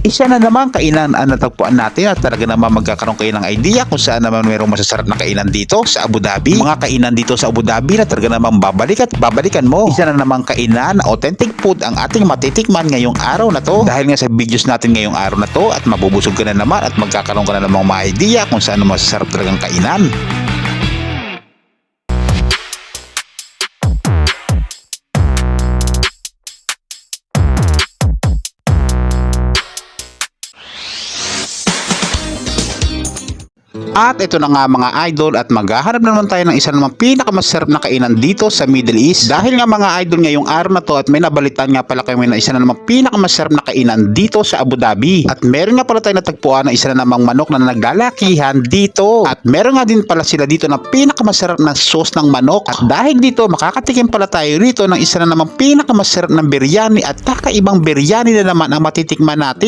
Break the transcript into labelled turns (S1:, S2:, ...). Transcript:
S1: Isa na naman kainan ang natagpuan natin at talaga naman magkakaroon kayo ng idea kung saan naman mayroong masasarap na kainan dito sa Abu Dhabi. Mga kainan dito sa Abu Dhabi na talaga naman babalik at babalikan mo. Isa na naman kainan, authentic food ang ating matitikman ngayong araw na to. Dahil nga sa videos natin ngayong araw na to at mabubusog ka na naman at magkakaroon ka na namang mga idea kung saan masasarap talagang kainan. At ito na nga mga idol at maghahanap na naman tayo ng isa namang pinakamasarap na kainan dito sa Middle East. Dahil nga mga idol ngayong araw na to at may nabalitaan nga pala kami na isa na namang pinakamasarap na kainan dito sa Abu Dhabi. At meron nga pala tayo natagpuan na isa na namang manok na naglalakihan dito. At meron nga din pala sila dito na pinakamasarap na sauce ng manok. At dahil dito makakatikim pala tayo rito ng isa na namang pinakamasarap ng biryani at kakaibang biryani na naman ang matitikman natin.